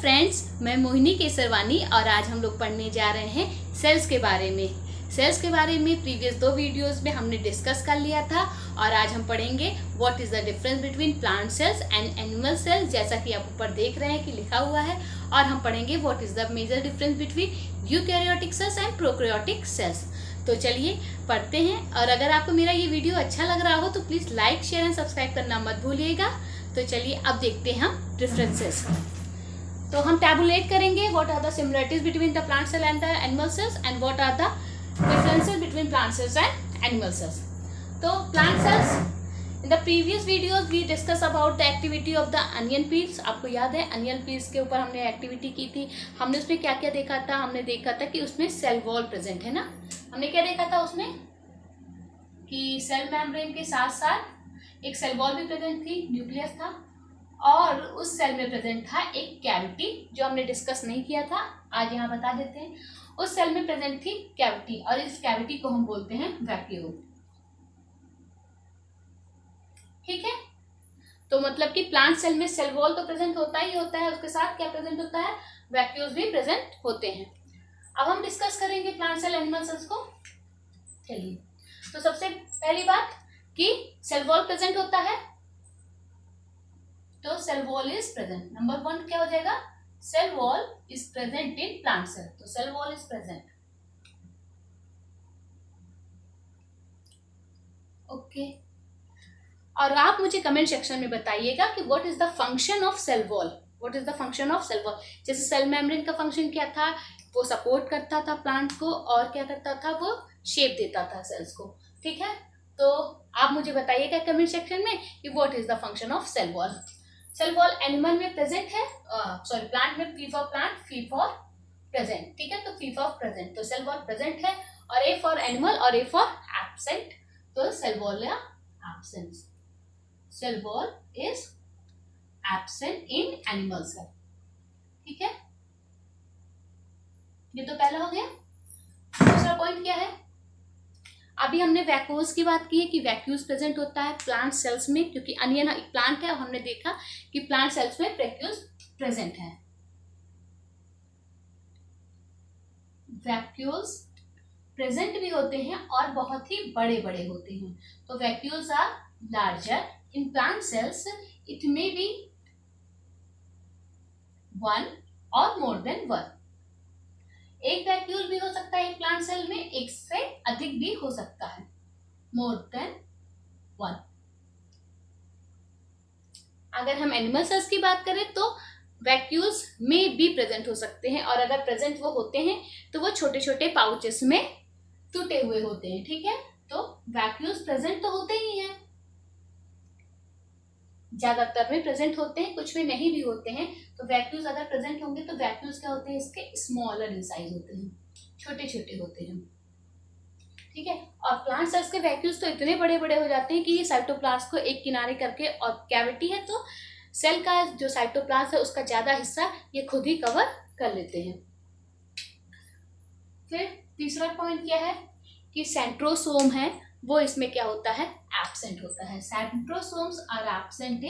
Friends, मैं मोहिनी केसरवानी और आज हम लोग पढ़ने जा रहे हैं सेल्स के बारे में। सेल्स के बारे में प्रीवियस 2 वीडियोस में हमने डिस्कस कर लिया था और आज हम पढ़ेंगे what is the difference between plant cells and animal sales, जैसा कि आप ऊपर देख रहे हैं कि लिखा हुआ है। और हम पढ़ेंगे what is the major difference between eukaryotic cells and prokaryotic cells. तो चलिए पढ़ते हैं। और अगर आपको मेरा ये वीडियो अच्छा लग रहा हो तो please like, share and subscribe करना मत भूलिएगा। तो चलिए अब देखते हैं हम डिफरेंसेस। तो हम टैबुलेट करेंगे what are the similarities between the plant cell and the animal cells and what are the differences between plant cells and animal cells. तो plant cells, in the previous videos we discuss about the activity of the onion peels. आपको याद है onion peels के ऊपर हमने activity की थी। हमने उसमें क्या क्या देखा था? हमने देखा था कि उसमें सेल वॉल प्रेजेंट है ना। हमने क्या देखा था उसमें कि सेल मेम्ब्रेन के साथ साथ एक सेल वॉल भी प्रेजेंट थी, न्यूक्लियस था, और उस सेल में प्रेजेंट था एक कैविटी जो हमने डिस्कस नहीं किया था, आज यहाँ बता देते हैं। उस सेल में प्रेजेंट थी कैविटी और इस कैविटी को हम बोलते हैं वैक्यूल। ठीक है, तो मतलब कि प्लांट सेल में सेल वॉल तो प्रेजेंट होता ही होता है, उसके साथ क्या प्रेजेंट होता है? वैक्यूल्स भी प्रेजेंट होते हैं। अब हम डिस्कस करेंगे प्लांट सेल एनिमल सेल्स को। चलिए, तो सबसे पहली बात कि सेल वॉल प्रेजेंट होता है, तो cell wall is present. Number 1 क्या हो जाएगा? Cell wall is present in plant cell. तो cell wall is present. Okay, और आप मुझे कमेंट सेक्शन में बताइएगा कि what is the function of cell wall. What is the function of cell wall? जैसे सेल मेम्ब्रेन का फंक्शन क्या था? वो सपोर्ट करता था प्लांट को और क्या करता था? वो शेप देता था सेल्स को। ठीक है, तो आप मुझे बताइएगा कमेंट सेक्शन में कि what is the function of cell wall. Cell wall animal में प्रेजेंट है, सॉरी प्लांट में P for plant, P for present. ठीक है, तो फी फॉर प्रेजेंट, तो सेल वॉल प्रेजेंट है, और ए फॉर एनिमल और ए फॉर एब्सेंट, तो सेल वॉल या absence. Cell wall is absent in animal cell. ठीक है, ये तो पहला हो गया। दूसरा पॉइंट क्या है? अभी हमने वैक्यूल्स की बात की है कि वैक्यूल्स प्रेजेंट होता है प्लांट सेल्स में, क्योंकि अनियन एक प्लांट है और हमने देखा कि प्लांट सेल्स में वैक्यूल्स प्रेजेंट है। वैक्यूल्स प्रेजेंट भी होते हैं और बहुत ही बड़े बड़े होते हैं। तो vacuoles are larger in plant cells, it may be 1 or more than 1। एक वैक्यूल भी हो सकता है एक प्लांट सेल में, एक से अधिक भी हो सकता है, मोर देन 1। अगर हम एनिमल सेल्स की बात करें तो वैक्यूल्स में भी प्रेजेंट हो सकते हैं, और अगर प्रेजेंट वो होते हैं तो वो छोटे छोटे पाउचेस में टूटे हुए होते हैं। ठीक है, तो वैक्यूल्स प्रेजेंट तो होते ही हैं, ज्यादातर में प्रेजेंट होते हैं, कुछ में नहीं भी होते हैं। तो वैक्यूल्स अगर प्रेजेंट होंगे तो वैक्यूल्स क्या होते हैं? इसके स्मॉलर इन साइज होते हैं, छोटे छोटे होते हैं। ठीक है, और प्लांट सेल्स के वैक्यूल्स तो इतने बड़े बड़े हो जाते हैं कि ये साइटोप्लाज्म को एक किनारे करके, और कैविटी है तो सेल का जो साइटोप्लाज्म है उसका ज्यादा हिस्सा ये खुद ही कवर कर लेते हैं। फिर तीसरा पॉइंट क्या है कि सेंट्रोसोम है वो इसमें क्या होता है? एब्सेंट होता है। Centrosomes are absent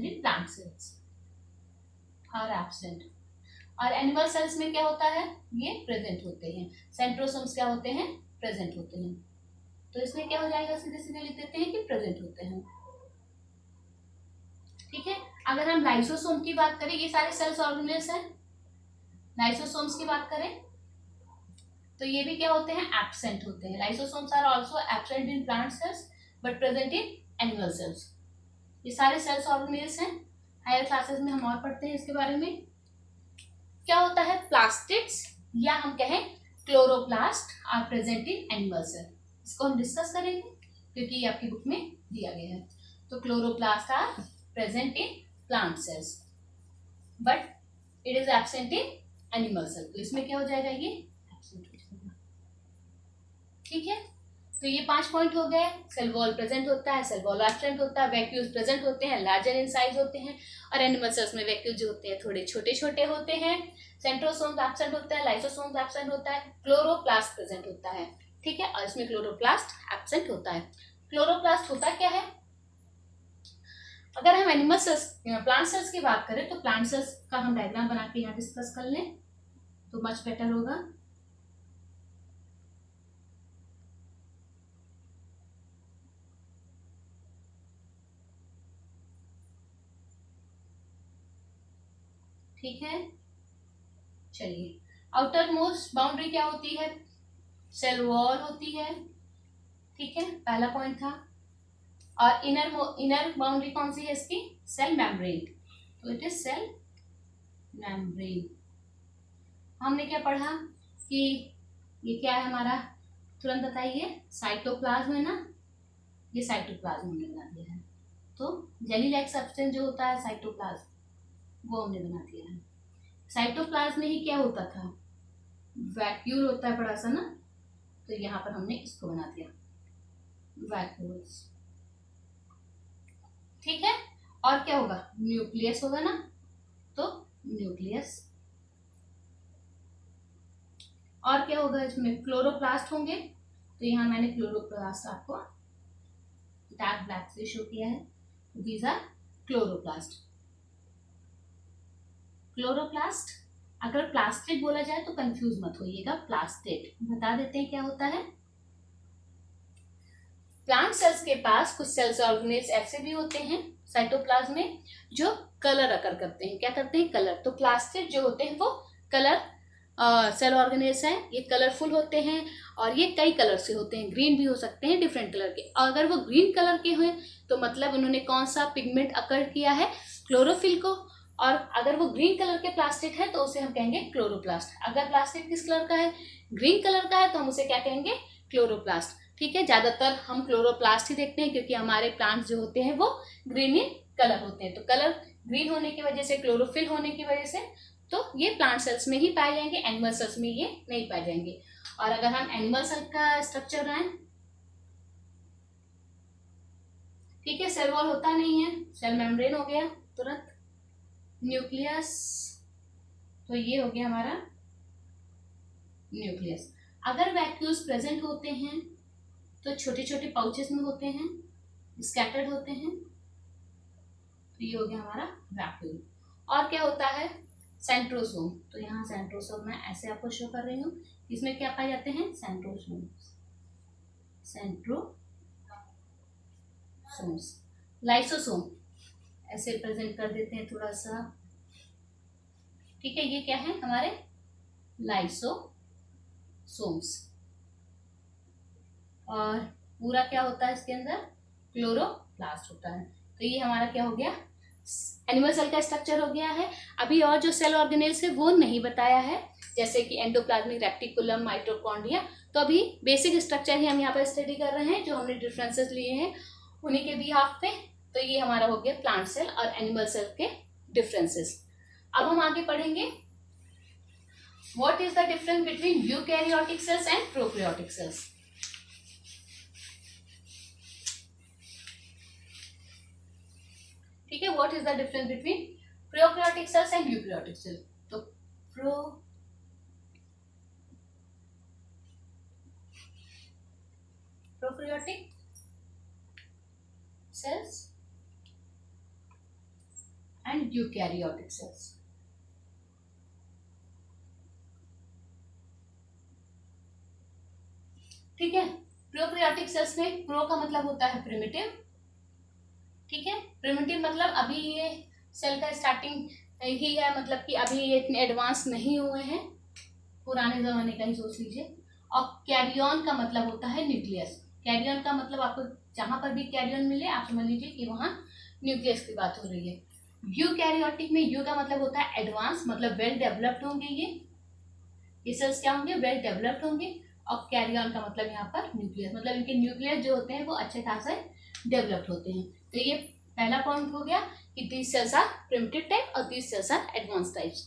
in plant cells, are absent. और एनिमल सेल्स में क्या होता है? ये प्रेजेंट होते हैं। सेंट्रोसोम्स क्या होते हैं? प्रेजेंट होते हैं। तो इसमें क्या हो जाएगा? सीधे सीधे लिख देते हैं कि प्रेजेंट होते हैं। ठीक है, अगर हम लाइसोसोम की बात करें, ये सारे सेल्स ऑर्गेनेल्स हैं। लाइसोसोम्स की बात करें तो ये भी क्या होते हैं? एब्सेंट होते हैं। Lysosomes are also absent in plant cells but present in animal cells. ये सारे सेल्स ऑर्गेनेल्स हैं। हायर क्लासेस में हम और पढ़ते हैं इसके बारे में। क्या होता है? प्लास्टिड्स या हम कहें chloroplast are present in animal cell. इसको हम डिस्कस करेंगे क्योंकि ये आपकी बुक में दिया गया है। तो chloroplast are present in plant cells but it is absent in animal cell. तो इसमें क्या हो जाएगा? ये एब्सेंट हो जाएगा। ठीक है, तो ये 5 पॉइंट हो गए। सेल वॉल प्रेजेंट होता है, सेल वॉल एब्सेंट होता है, वैक्यूल्स प्रेजेंट होते हैं, लार्जर इन साइज होते हैं, और एनिमल सेल्स में वैक्यूल जो होते हैं थोड़े छोटे छोटे होते हैं। सेंट्रोसोम्स एब्सेंट होता है, लाइसोसोम्स एब्सेंट होता है, क्लोरोप्लास्ट प्रेजेंट होता है। ठीक है, और इसमें क्लोरोप्लास्ट एब्सेंट होता है। क्लोरोप्लास्ट होता क्या है? अगर हम एनिमल सेल्स प्लांट सेल्स की बात करें तो प्लांट सेल्स का हम डायग्राम बना के यहाँ डिस्कस कर लें तो मच बेटर होगा। ठीक है, चलिए आउटर मोस्ट बाउंड्री क्या होती है? सेल वॉल होती है। ठीक है, पहला पॉइंट था। और इनर बाउंड्री कौन सी है इसकी? Cell membrane. तो इट इज सेल मेम्ब्रेन। हमने क्या पढ़ा कि ये क्या है हमारा? तुरंत बताइए। साइटोप्लाज्म है ना, ये साइटोप्लाज्म हमने बना दिया है। तो जेली लाइक सब्सटेंस जो होता है साइटोप्लाज्म, वो हमने बना दिया है। साइटोप्लाज्म में ही क्या होता था? वैक्यूल होता है बड़ा सा ना, तो यहाँ पर हमने इसको बना दिया वैक्यूल्स। ठीक है, और क्या होगा? न्यूक्लियस होगा ना, तो न्यूक्लियस। और क्या होगा इसमें? क्लोरोप्लास्ट होंगे। तो यहाँ मैंने क्लोरोप्लास्ट आपको डार्क ब्लैक से शो किया है। These are chloroplast. क्लोरोप्लास्ट, अगर प्लास्टिड बोला जाए तो कंफ्यूज मत होइएगा, प्लास्टिड बता देते हैं क्या होता है। प्लांट सेल्स के पास कुछ सेल्स ऑर्गेनेल्स ऐसे भी होते हैं साइटोप्लाज्म में जो कलर अकर करते हैं। क्या करते हैं? कलर। तो प्लास्टिड जो होते हैं वो कलर सेल ऑर्गेनेल्स हैं। ये कलरफुल होते हैं और ये कई कलर से होते हैं। ग्रीन भी हो सकते हैं, डिफरेंट कलर के। अगर वो ग्रीन कलर के हुए तो मतलब उन्होंने कौन सा पिगमेंट अकर किया है? क्लोरोफिल को। और अगर वो ग्रीन कलर के प्लास्टिक है तो उसे हम कहेंगे क्लोरोप्लास्ट। अगर प्लास्टिक किस कलर का है? ग्रीन कलर का है, तो हम उसे क्या कहेंगे? क्लोरोप्लास्ट। ठीक है, ज्यादातर हम क्लोरोप्लास्ट ही देखते हैं क्योंकि हमारे प्लांट्स जो होते हैं वो ग्रीन इन कलर होते हैं। तो कलर ग्रीन होने की वजह से, क्लोरोफिल होने की वजह से, तो ये प्लांट सेल्स में ही पाए जाएंगे, एनिमल सेल्स में ये नहीं पाए जाएंगे। और अगर हम एनिमल सेल का स्ट्रक्चर बनाएं, ठीक है, सेल वॉल होता नहीं है, सेल मेम्ब्रेन हो गया तुरंत, न्यूक्लियस, तो ये हो गया हमारा न्यूक्लियस। अगर वैक्यूल्स प्रेजेंट होते हैं तो छोटे छोटे पाउचेस में होते हैं, स्कैटर्ड होते हैं, तो ये हो गया हमारा वैक्यूल। और क्या होता है? सेंट्रोसोम। तो यहाँ सेंट्रोसोम मैं ऐसे आपको शो कर रही हूँ। इसमें क्या पाए जाते हैं? Centrosome, centrosomes. लाइसोसोम ऐसे प्रेजेंट कर देते हैं थोड़ा सा। ठीक है, ये क्या है? हमारे लाइसोसोम्स। और पूरा क्या होता है इसके अंदर? क्लोरोप्लास्ट होता है। तो ये हमारा क्या हो गया? एनिमल सेल का स्ट्रक्चर हो गया है। अभी और जो सेल ऑर्गेनेल्स है वो नहीं बताया है, जैसे कि एंडोप्लाज्मिक रेटिकुलम, माइटोकॉन्ड्रिया। तो अभी बेसिक स्ट्रक्चर ही हम यहाँ पर स्टडी कर रहे हैं, जो हमने डिफरेंसेस लिए हैं उन्हीं के बिहाफ पे। तो ये हमारा हो गया प्लांट सेल और एनिमल सेल के डिफरेंसेस। अब हम आगे पढ़ेंगे what is the difference between eukaryotic cells and prokaryotic cells. ठीक है, what is the difference between prokaryotic cells and eukaryotic cell. तो prokaryotic cells and eukaryotic cells. ठीक है, प्रोकैरियोटिक सेल्स में प्रो का मतलब होता है प्रिमिटिव। ठीक है, प्रिमिटिव मतलब अभी ये सेल का स्टार्टिंग ही है, मतलब कि अभी ये इतने एडवांस नहीं हुए हैं, पुराने जमाने का ही सोच लीजिए। और कैरियन का मतलब होता है न्यूक्लियस। कैरियन का मतलब आपको जहां पर भी कैरियन मिले आप समझ लीजिए कि वहां न्यूक्लियस की बात हो रही है। यूकैरियोटिक में यू का मतलब होता है एडवांस, मतलब वेल डेवलप्ड होंगे ये सेल्स क्या होंगे? वेल डेवलप्ड होंगे। और कैरियन का मतलब यहाँ पर न्यूक्लियस, मतलब इनके न्यूक्लियस जो होते हैं वो अच्छे खासे डेवलप्ड होते हैं। तो ये पहला पॉइंट हो गया कि these cells are primitive type और these cells are advance types.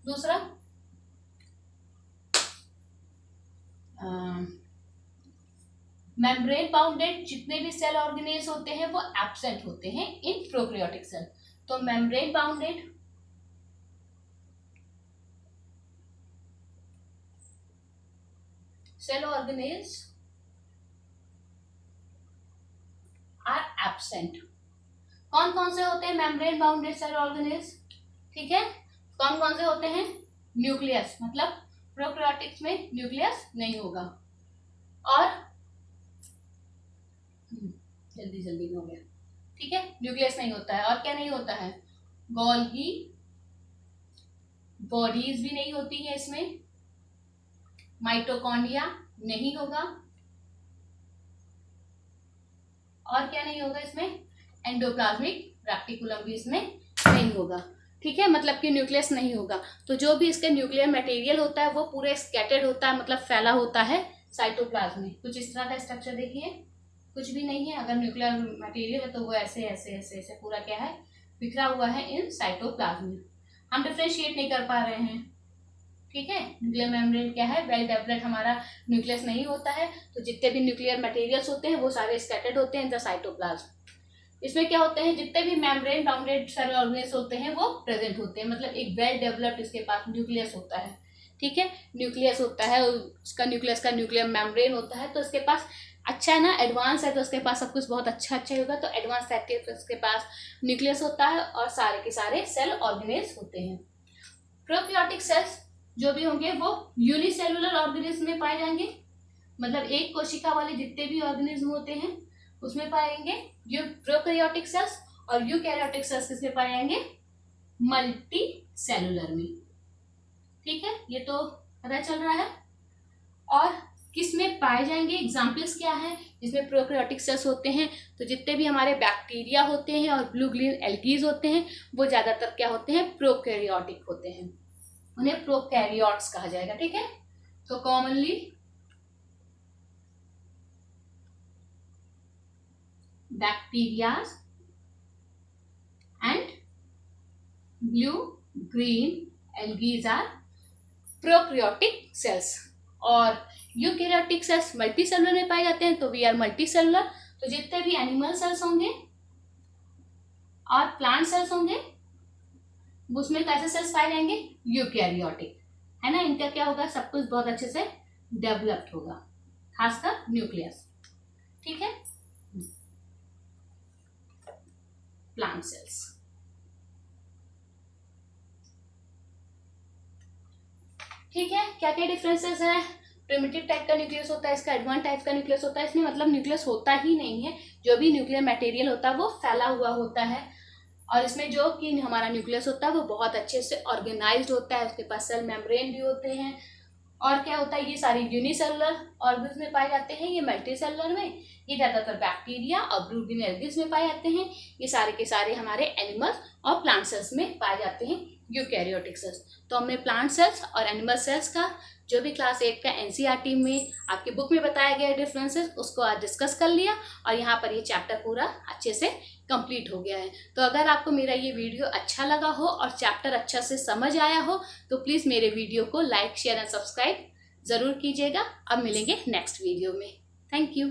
दूसरा, मेम्ब्रेन बाउंडेड जितने भी सेल ऑर्गेनेल्स होते हैं वो एब्सेंट होते हैं इन प्रोकैरियोटिक सेल। तो membrane bounded cell organelles are absent. कौन कौन से होते हैं मेम्ब्रेन बाउंडेड सेल ऑर्गेनेल्स, ठीक है, कौन कौन से होते हैं, न्यूक्लियस, मतलब प्रोकैरियोटिक्स में न्यूक्लियस नहीं होगा, और जल्दी जल्दी में हो गया, ठीक है, न्यूक्लियस नहीं होता है, और क्या नहीं होता है, गोल्गी बॉडीज भी नहीं होती है इसमें, माइटोकॉन्ड्रिया नहीं होगा, और क्या नहीं होगा इसमें, एंडोप्लाज्मिक रेटिकुलम भी इसमें नहीं होगा, ठीक है, मतलब कि न्यूक्लियस नहीं होगा। तो जो भी इसका न्यूक्लियर मटेरियल होता है वो पूरे स्कैटर्ड होता है, मतलब फैला होता है साइटोप्लाज्म में। कुछ इस तरह का स्ट्रक्चर देखिए, कुछ भी नहीं है, अगर न्यूक्लियर मटेरियल है तो वो ऐसे ऐसे ऐसे ऐसे पूरा क्या है, बिखरा हुआ है इन साइटोप्लाज्म में। हम डिफ्रेंशिएट नहीं कर पा रहे हैं, ठीक है, न्यूक्लियर मेम्ब्रेन क्या है, वेल डेवलप्ड हमारा न्यूक्लियस नहीं होता है, तो जितने भी न्यूक्लियर मटेरियल्स होते हैं वो सारे स्कैटर्ड होते हैं इन द साइटोप्लाज्म। इसमें क्या होते हैं, जितने भी मेम्ब्रेन बाउंडेड सेल ऑर्गेनेल्स होते हैं वो प्रेजेंट होते हैं, मतलब एक वेल डेवलप्ड इसके पास न्यूक्लियस होता है, ठीक है, न्यूक्लियस होता है, उसका न्यूक्लियस का न्यूक्लियर मेम्ब्रेन होता है, तो इसके पास अच्छा है ना, एडवांस है तो उसके पास सब कुछ बहुत अच्छा अच्छा ही होगा, तो एडवांस टाइप के उसके पास न्यूक्लियस होता है और सारे के सारे सेल ऑर्गेनेल्स होते हैं। प्रोकैरियोटिक सेल्स जो भी होंगे वो यूनिसेलुलर ऑर्गेनिज्म में पाए जाएंगे, मतलब एक कोशिका वाले जितने भी ऑर्गेनिज्म होते हैं उसमें पाएंगे जो प्रोकैरियोटिक सेल्स, और यूकैरियोटिक सेल्स किसमें पाए जाएंगे, मल्टी सेलुलर में, ठीक है, ये तो पता चल रहा है। और किस में पाए जाएंगे, एग्जाम्पल्स क्या है, जिसमें प्रोकैरियोटिक सेल्स होते हैं तो जितने भी हमारे बैक्टीरिया होते हैं और ब्लू ग्रीन एल्गीज होते हैं वो ज्यादातर क्या होते हैं, प्रोकैरियोटिक होते हैं, उन्हें प्रोकैरियोट्स कहा जाएगा, ठीक है। तो commonly bacterias and blue green algaes are prokaryotic cells, और यूकैरियोटिक सेल्स मल्टी सेलुलर में पाए जाते हैं, तो वी आर मल्टी सेलुलर। तो जितने भी एनिमल सेल्स होंगे और प्लांट सेल्स होंगे उसमें कैसे सेल्स पाए जाएंगे, यूकैरियोटिक, है ना, इनका क्या होगा, सब कुछ बहुत अच्छे से डेवलप्ड होगा, खासकर न्यूक्लियस, ठीक है। प्लांट सेल्स, ठीक है, क्या क्या डिफरेंसेस हैं, प्रिमिटिव टाइप का न्यूक्लियस होता है, इसका एडवांस टाइप का न्यूक्लियस होता है, इसमें मतलब न्यूक्लियस होता ही नहीं है, जो भी न्यूक्लियर मटेरियल होता है वो फैला हुआ होता है, और इसमें जो कि हमारा न्यूक्लियस होता है वो बहुत अच्छे से ऑर्गेनाइज्ड होता है, उसके पास सेल मेम्ब्रेन भी होते हैं, और क्या होता है, ये सारी यूनिसेलुलर ऑर्गन्स में पाए जाते हैं, ये मल्टी सेलुलर में, ये ज़्यादातर बैक्टीरिया और ब्लू ग्रीन एल्गीज में पाए जाते हैं, ये सारे के सारे हमारे एनिमल्स और प्लांट सेल्स में पाए जाते हैं यूकैरियोटिक सेल्स। तो हमने प्लांट सेल्स और एनिमल सेल्स का जो भी क्लास 8 का एनसीईआरटी में आपकी बुक में बताया गया डिफरेंसेस उसको आज डिस्कस कर लिया, और यहाँ पर ये चैप्टर पूरा अच्छे से कंप्लीट हो गया है। तो अगर आपको मेरा ये वीडियो अच्छा लगा हो और चैप्टर अच्छा से समझ आया हो तो प्लीज़ मेरे वीडियो को लाइक शेयर एंड सब्सक्राइब ज़रूर कीजिएगा। अब मिलेंगे नेक्स्ट वीडियो में। Thank you.